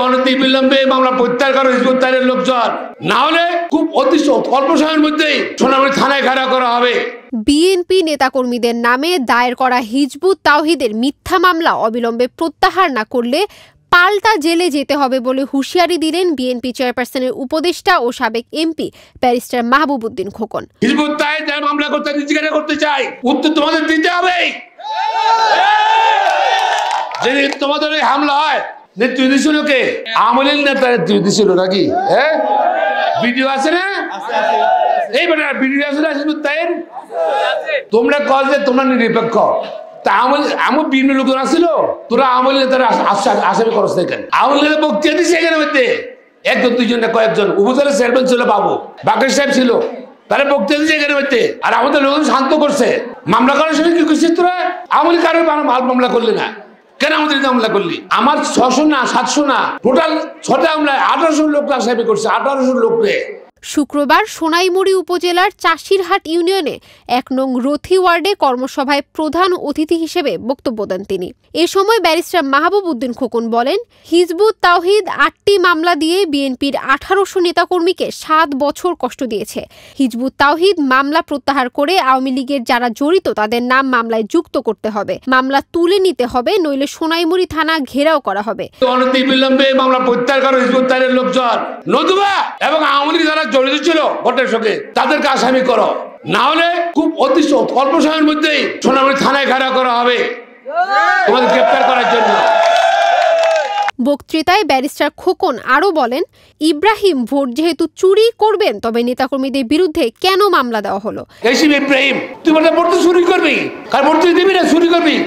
অনতিবিলম্বে মামলা প্রত্যাহার করো হিজবুত তাহরিরের লোকজন, না হলে খুব অতি অল্প সময়ের মধ্যেই সোনামণি থানায় ঘেরাও করা হবে। বিএনপি নেতাকর্মীদের নামে দায়ের করা হিজবুত তাওহিদের মিথ্যা মামলা অবিলম্বে প্রত্যাহার না করলে পাল্টা জেলে যেতে হবে বলে হুঁশিয়ারি দিলেন বিএনপি চেয়ারপারসনের উপদেষ্টা ও সাবেক MP barrister Mahbub Uddin Khokon. Hizb ut তাওহিদ যারা মামলা করতে চাই, উত্তর তোমাদের দিতে হবে। যদি তোমাদের ওই হামলা হয়, নেতৃত্ব দিছিল কে? আওয়ামী লীগ নেতা নেতৃত্ব দিছিল নাকি? হ্যাঁ, ভিডিও আছে না? এইবার ভিডিও আছে না? হিজবুত তাওহিদ তোমরা কল যে তোমরা নিরপেক্ষ, তা আমার বিভিন্ন লোক আসছিল, তোরা আওয়ামী লীগ নেতারা আসামি করস না কেন? আওয়ামী লীগের বক্তৃতা দিচ্ছে এখানে মধ্যে একজন দুইজন না কয়েকজন, উপজেলা চেয়ারম্যান ছিল বাবু বাকের সাহেব ছিল, তারা বক্তৃতা দিচ্ছে এখানে মধ্যে। আর আমাদের লোকজন শান্ত করছে। মামলা করার সময় কি করছিস তোরা? আওয়ামী লীগ কারো মামলা করলি না কেন? আমাদের মামলা করলি? আমার 600 না 700 না, টোটাল 6টা মামলায় 1800 লোক আসামি করছে, 1800 লোককে। শুক্রবার সোনাইমুড়ি উপজেলার চাষিরহাট ইউনিয়নে 1 নং রথি ওয়ার্ডে কর্মসভায় প্রধান অতিথি হিসেবে বক্তব্য দেন তিনি। এ সময় ব্যারিস্টার মাহবুব উদ্দিন খোকন বলেন, হিজবুত তাওহিদ 8টি মামলা দিয়ে বিএনপির 1800 নেতাকর্মীকে 7 বছর কষ্ট দিয়েছে। হিজবুত তাওহিদ মামলা প্রত্যাহার করে আওয়ামী লীগের যারা জড়িত তাদের নাম মামলায় যুক্ত করতে হবে, মামলা তুলে নিতে হবে, নইলে সোনাইমুড়ি থানা ঘেরাও করা হবে। অনতিবিলম্বে মামলা প্রত্যাহার করো হিজবুত তাওহিদের লোকজন, নতুবা এবং আওয়ামী লীগ যারা জড়িত ছিল ভোটের সঙ্গে তাদেরকে আসামি করো, না হলে খুব অতি অল্প সময়ের মধ্যেই সোনামণি থানায় ঘেরাও করা হবে তোমাদের গ্রেফতার করার জন্য। বক্তৃতায় ব্যারিস্টার খোকন আরো বলেন, ইব্রাহিম ভোট যেহেতু চুরি করবেন, তবে নেতাকর্মীদের বিরুদ্ধে কেন মামলা দেওয়া হলো? ইব্রাহিম তুই বলতে ভোট চুরি করবি, কার ভোট দিবি না চুরি করবি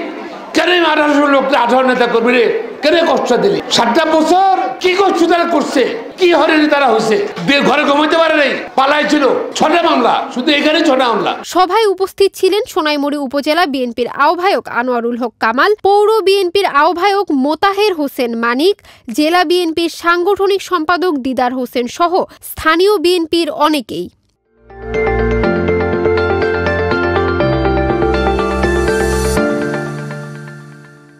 কেন? 1800 লোক 18 নেতা করবি রে, কেন কষ্ট দিলি? 7টা বছর কি করছো তারা? করছে কি হয়নি তারা? হয়েছে ঘরে ঘুমাইতে পারে নাই, পালাইছিল। 6টা মামলা, শুধু এখানে 6টা মামলা। সভায় উপস্থিত ছিলেন সোনাইমুড়ি উপজেলা বিএনপির আহ্বায়ক আনোয়ারুল হক কামাল, পৌর বিএনপির আহ্বায়ক মোতাহের হোসেন মানিক, জেলা বিএনপির সাংগঠনিক সম্পাদক দিদার হোসেন সহ স্থানীয় বিএনপির অনেকেই।